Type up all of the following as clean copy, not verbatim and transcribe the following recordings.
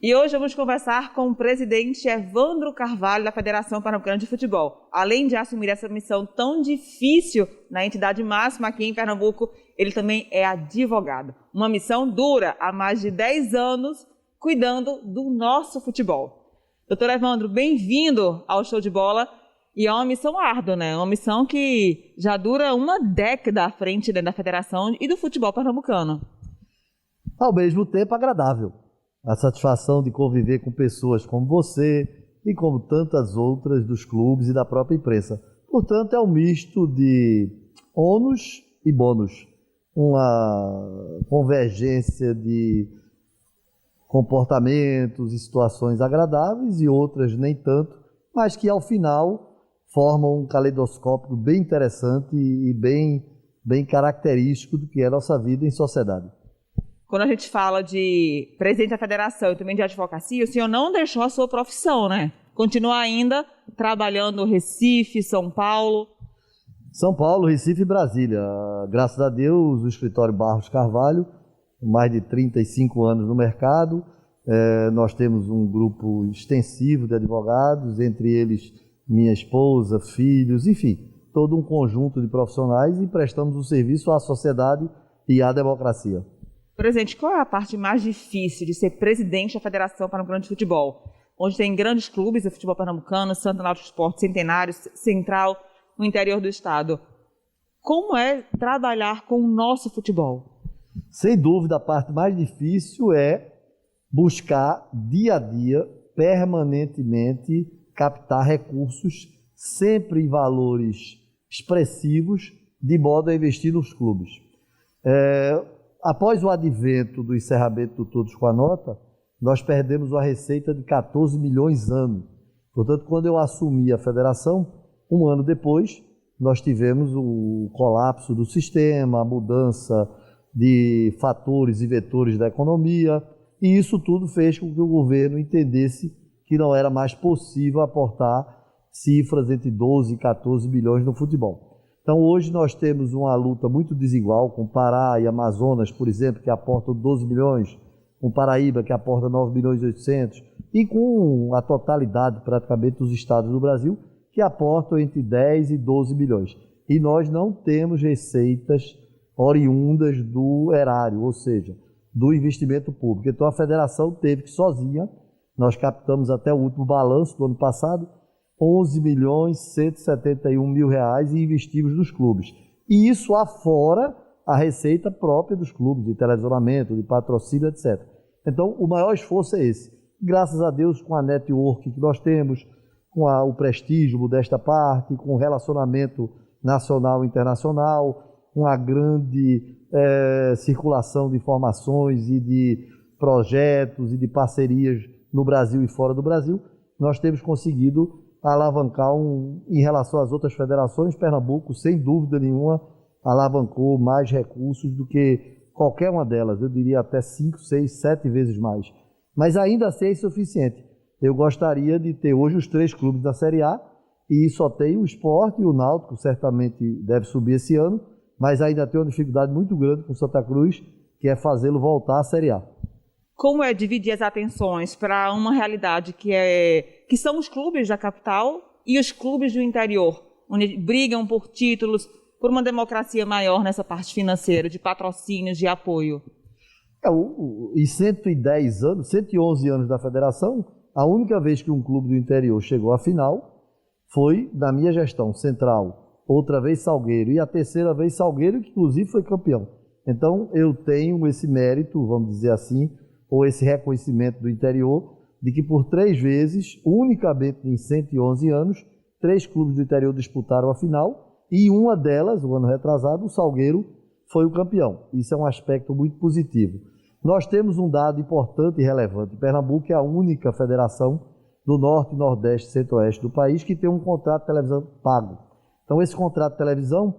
E hoje vamos conversar com o presidente Evandro Carvalho, da Federação Pernambucana de Futebol. Além de assumir essa missão tão difícil na entidade máxima aqui em Pernambuco, ele também é advogado. Uma missão dura há mais de 10 anos, cuidando do nosso futebol. Doutor Evandro, bem-vindo ao Show de Bola. E é uma missão árdua, né? Uma missão que já dura uma década à frente da Federação e do futebol pernambucano. Ao mesmo tempo agradável. A satisfação de conviver com pessoas como você e como tantas outras dos clubes e da própria imprensa. Portanto, é um misto de ônus e bônus. Uma convergência de comportamentos e situações agradáveis e outras nem tanto, mas que ao final formam um caleidoscópio bem interessante e bem característico do que é a nossa vida em sociedade. Quando a gente fala de presidente da federação e também de advocacia, o senhor não deixou a sua profissão, né? Continua ainda trabalhando no Recife, São Paulo. São Paulo, Recife e Brasília. Graças a Deus, o escritório Barros Carvalho, mais de 35 anos no mercado. Nós temos um grupo extensivo de advogados, entre eles minha esposa, filhos, enfim, todo um conjunto de profissionais e prestamos um serviço à sociedade e à democracia. Presidente, qual é a parte mais difícil de ser presidente da Federação Pernambucana de Futebol? Onde tem grandes clubes de futebol pernambucano, Santa Náutico Esporte, Centenário, Central, no interior do estado. Como é trabalhar com o nosso futebol? Sem dúvida, a parte mais difícil é buscar dia a dia, permanentemente, captar recursos, sempre em valores expressivos, de modo a investir nos clubes. Após o advento do encerramento do Todos com a Nota, nós perdemos uma receita de 14 milhões ano. Portanto, quando eu assumi a federação, um ano depois, nós tivemos o colapso do sistema, a mudança de fatores e vetores da economia, e isso tudo fez com que o governo entendesse que não era mais possível aportar cifras entre 12 e 14 bilhões no futebol. Então hoje nós temos uma luta muito desigual com Pará e Amazonas, por exemplo, que aportam 12 bilhões, com Paraíba, que aporta 9 bilhões e 800, e com a totalidade praticamente dos estados do Brasil, que aportam entre 10 e 12 bilhões. E nós não temos receitas oriundas do erário, ou seja, do investimento público. Então a federação teve que sozinha, nós captamos até o último balanço do ano passado, 11 milhões 171 mil reais e investimos nos clubes. E isso afora a receita própria dos clubes, de televisionamento, de patrocínio, etc. Então, o maior esforço é esse. Graças a Deus, com a network que nós temos, com o prestígio desta parte, com o relacionamento nacional e internacional, com a grande circulação de informações e de projetos e de parcerias no Brasil e fora do Brasil, nós temos conseguido alavancar em relação às outras federações. Pernambuco, sem dúvida nenhuma, alavancou mais recursos do que qualquer uma delas, eu diria até 5, 6, 7 vezes mais. Mas ainda assim é insuficiente. Eu gostaria de ter hoje os 3 clubes da Série A, e só tem o Sport e o Náutico, certamente deve subir esse ano, mas ainda tem uma dificuldade muito grande com o Santa Cruz, que é fazê-lo voltar à Série A. Como é dividir as atenções para uma realidade que são os clubes da capital e os clubes do interior, onde brigam por títulos, por uma democracia maior nessa parte financeira, de patrocínios, de apoio? Em 110 anos, 111 anos da federação, a única vez que um clube do interior chegou à final foi na minha gestão, Central, outra vez Salgueiro, e a terceira vez Salgueiro, que inclusive foi campeão. Então eu tenho esse mérito, vamos dizer assim, ou esse reconhecimento do interior, de que por 3 vezes, unicamente em 111 anos, 3 clubes do interior disputaram a final, e uma delas, o ano retrasado, o Salgueiro, foi o campeão. Isso é um aspecto muito positivo. Nós temos um dado importante e relevante. Pernambuco é a única federação do Norte, Nordeste e Centro-Oeste do país que tem um contrato de televisão pago. Então esse contrato de televisão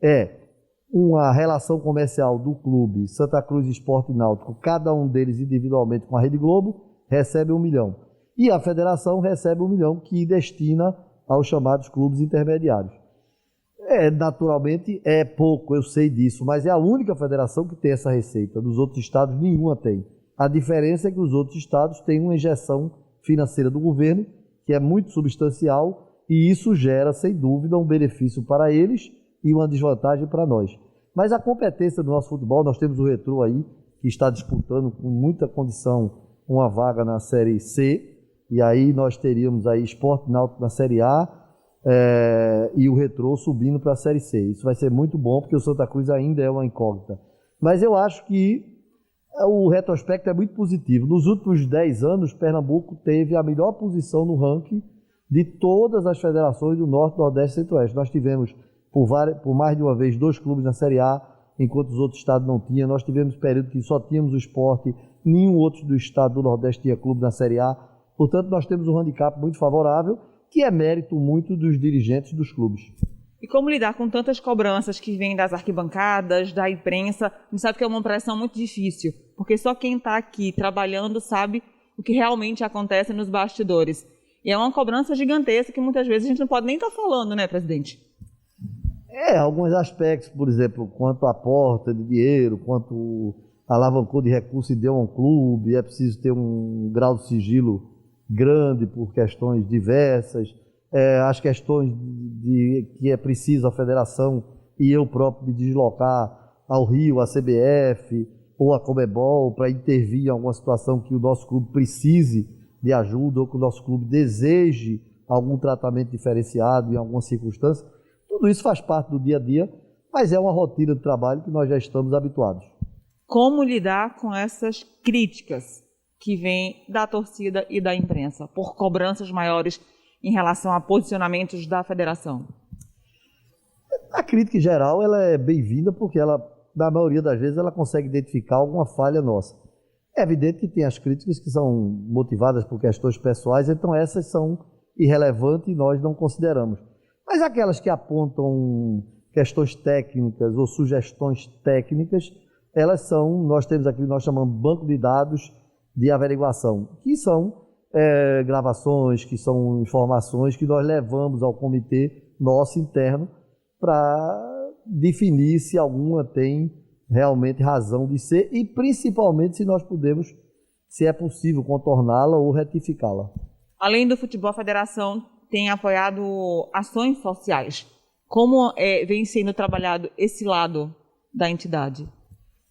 é uma relação comercial do clube Santa Cruz Esporte e Náutico, cada um deles individualmente com a Rede Globo, recebe 1 milhão. E a federação recebe 1 milhão que destina aos chamados clubes intermediários. Naturalmente é pouco, eu sei disso, mas é a única federação que tem essa receita. Dos outros estados, nenhuma tem. A diferença é que os outros estados têm uma injeção financeira do governo, que é muito substancial, e isso gera, sem dúvida, um benefício para eles e uma desvantagem para nós. Mas a competência do nosso futebol, nós temos o Retrô aí, que está disputando com muita condição uma vaga na Série C, e aí nós teríamos aí Sport Náutico na Série A e o Retrô subindo para a Série C. Isso vai ser muito bom, porque o Santa Cruz ainda é uma incógnita. Mas eu acho que o retrospecto é muito positivo. Nos últimos 10 anos, Pernambuco teve a melhor posição no ranking de todas as federações do Norte, Nordeste e Centro-Oeste. Nós tivemos, por mais de uma vez, 2 clubes na Série A, enquanto os outros estados não tinham. Nós tivemos período que só tínhamos o Sport, nenhum outro do estado do Nordeste tinha clube na Série A. Portanto, nós temos um handicap muito favorável, que é mérito muito dos dirigentes dos clubes. E como lidar com tantas cobranças que vêm das arquibancadas, da imprensa? A gente sabe que é uma pressão muito difícil, porque só quem está aqui trabalhando sabe o que realmente acontece nos bastidores. E é uma cobrança gigantesca que muitas vezes a gente não pode nem estar falando, né, presidente? Alguns aspectos, por exemplo, quanto a aporte de dinheiro, quanto alavancou de recursos e deu a um clube, é preciso ter um grau de sigilo grande por questões diversas, as questões que é preciso a federação e eu próprio me deslocar ao Rio, à CBF ou à Conmebol para intervir em alguma situação que o nosso clube precise de ajuda ou que o nosso clube deseje algum tratamento diferenciado em alguma circunstância. Tudo isso faz parte do dia a dia, mas é uma rotina de trabalho que nós já estamos habituados. Como lidar com essas críticas que vêm da torcida e da imprensa por cobranças maiores em relação a posicionamentos da federação? A crítica em geral ela é bem-vinda porque ela, na maioria das vezes, ela consegue identificar alguma falha nossa. É evidente que tem as críticas que são motivadas por questões pessoais, então essas são irrelevantes e nós não consideramos. Mas aquelas que apontam questões técnicas ou sugestões técnicas, nós temos aqui, nós chamamos banco de dados de averiguação, que são gravações, que são informações que nós levamos ao comitê nosso interno para definir se alguma tem realmente razão de ser e principalmente se é possível contorná-la ou retificá-la. Além do futebol, a federação tem apoiado ações sociais. Como vem sendo trabalhado esse lado da entidade?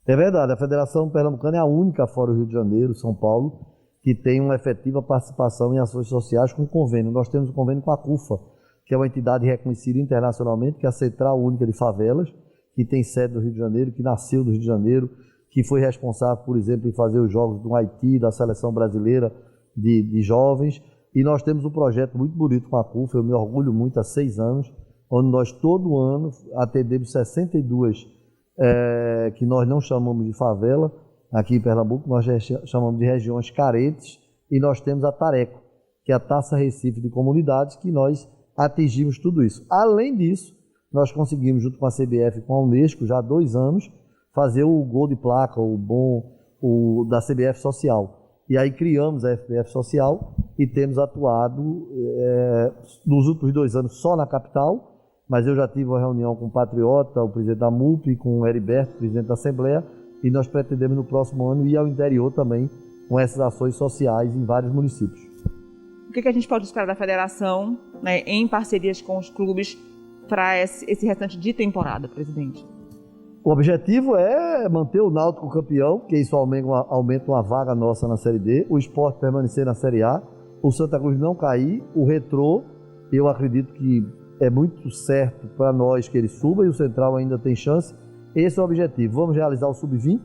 É verdade, a Federação Pernambucana é a única fora o Rio de Janeiro, São Paulo, que tem uma efetiva participação em ações sociais com convênio. Nós temos um convênio com a CUFA, que é uma entidade reconhecida internacionalmente, que é a Central Única de Favelas, que tem sede no Rio de Janeiro, que nasceu no Rio de Janeiro, que foi responsável, por exemplo, em fazer os jogos do Haiti, da Seleção Brasileira de Jovens. E nós temos um projeto muito bonito com a CUFA, eu me orgulho muito, há 6 anos, onde nós todo ano atendemos 62 que nós não chamamos de favela, aqui em Pernambuco, nós chamamos de regiões carentes, e nós temos a Tareco, que é a Taça Recife de Comunidades, que nós atingimos tudo isso. Além disso, nós conseguimos, junto com a CBF e com a Unesco, já há 2 anos, fazer o gol de placa, da CBF Social. E aí criamos a FBF Social e temos atuado nos últimos 2 anos só na capital, mas eu já tive uma reunião com o Patriota, o presidente da MUP, com o Heriberto, presidente da Assembleia, e nós pretendemos no próximo ano ir ao interior também com essas ações sociais em vários municípios. O que a gente pode esperar da federação, né, em parcerias com os clubes, para esse restante de temporada, presidente? O objetivo é manter o Náutico campeão, que isso aumenta uma vaga nossa na Série D, o Sport permanecer na Série A, o Santa Cruz não cair, o Retrô, eu acredito que é muito certo para nós que ele suba e o Central ainda tem chance. Esse é o objetivo. Vamos realizar o Sub-20,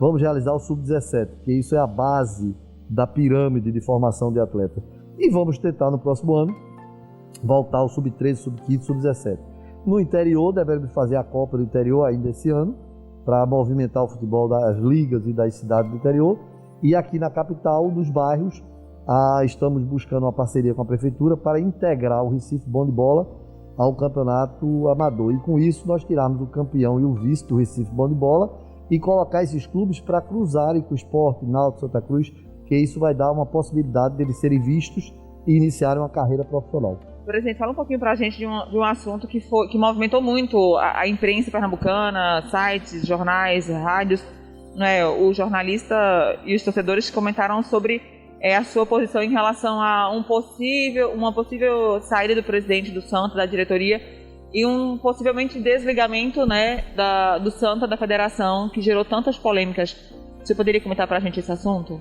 vamos realizar o Sub-17, que isso é a base da pirâmide de formação de atleta. E vamos tentar no próximo ano voltar ao Sub-13, Sub-15, Sub-17. No interior, devemos fazer a Copa do Interior ainda esse ano, para movimentar o futebol das ligas e das cidades do interior. E aqui na capital, nos bairros, estamos buscando uma parceria com a Prefeitura para integrar o Recife Bom de Bola ao campeonato amador. E com isso nós tirarmos o campeão e o vice do Recife Bom de Bola e colocar esses clubes para cruzarem com o Sport, Náutico, Santa Cruz, que isso vai dar uma possibilidade deles serem vistos e iniciarem uma carreira profissional. Presidente, fala um pouquinho para a gente de um assunto que movimentou muito a imprensa pernambucana, sites, jornais, rádios, né, o jornalista e os torcedores comentaram sobre a sua posição em relação a uma possível saída do presidente do Santa, da diretoria, e um possivelmente desligamento, né, do Santa da federação, que gerou tantas polêmicas. Você poderia comentar para a gente esse assunto?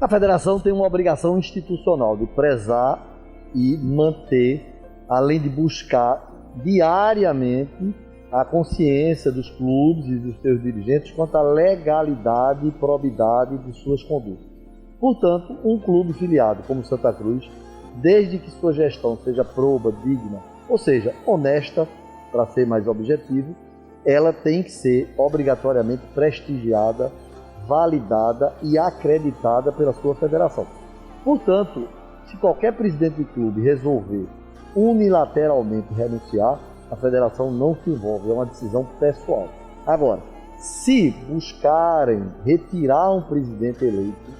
A federação tem uma obrigação institucional de prezar e manter, além de buscar diariamente a consciência dos clubes e dos seus dirigentes quanto à legalidade e probidade de suas condutas. Portanto, um clube filiado como Santa Cruz, desde que sua gestão seja proba, digna, ou seja, honesta, para ser mais objetivo, ela tem que ser obrigatoriamente prestigiada, validada e acreditada pela sua federação. Portanto, se qualquer presidente de clube resolver unilateralmente renunciar, a federação não se envolve, é uma decisão pessoal. Agora, se buscarem retirar um presidente eleito,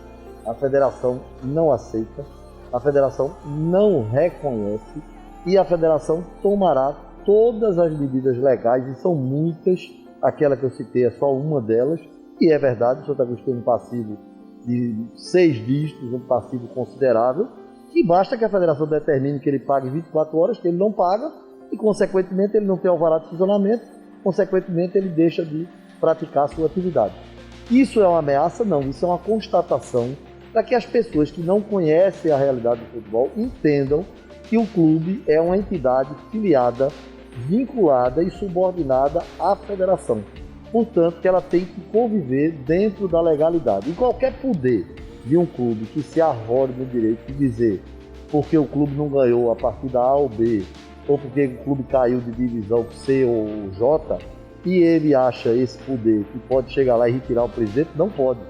a federação não aceita, a federação não reconhece e a federação tomará todas as medidas legais, e são muitas, aquela que eu citei é só uma delas, e é verdade, o Santa Cruz tem um passivo de 6 dígitos, um passivo considerável, e basta que a federação determine que ele pague 24 horas, que ele não paga, e consequentemente ele não tem alvará de funcionamento, consequentemente ele deixa de praticar a sua atividade. Isso é uma ameaça? Não, isso é uma constatação para que as pessoas que não conhecem a realidade do futebol entendam que o clube é uma entidade filiada, vinculada e subordinada à federação. Portanto, que ela tem que conviver dentro da legalidade. E qualquer poder de um clube que se arrore no direito de dizer porque o clube não ganhou a partida A ou B, ou porque o clube caiu de divisão C ou J, e ele acha esse poder que pode chegar lá e retirar o presidente, não pode.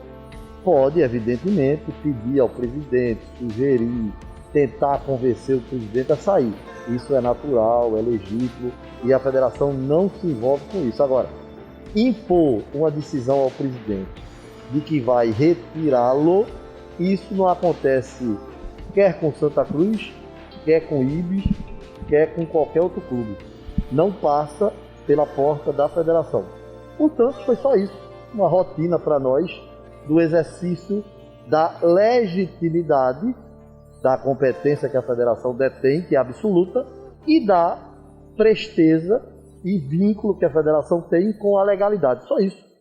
Pode, evidentemente, pedir ao presidente, sugerir, tentar convencer o presidente a sair. Isso é natural, é legítimo, e a federação não se envolve com isso. Agora, impor uma decisão ao presidente de que vai retirá-lo, isso não acontece quer com Santa Cruz, quer com Ibis, quer com qualquer outro clube. Não passa pela porta da federação. Portanto, foi só isso, uma rotina para nós do exercício da legitimidade, da competência que a federação detém, que é absoluta, e da presteza e vínculo que a federação tem com a legalidade. Só isso.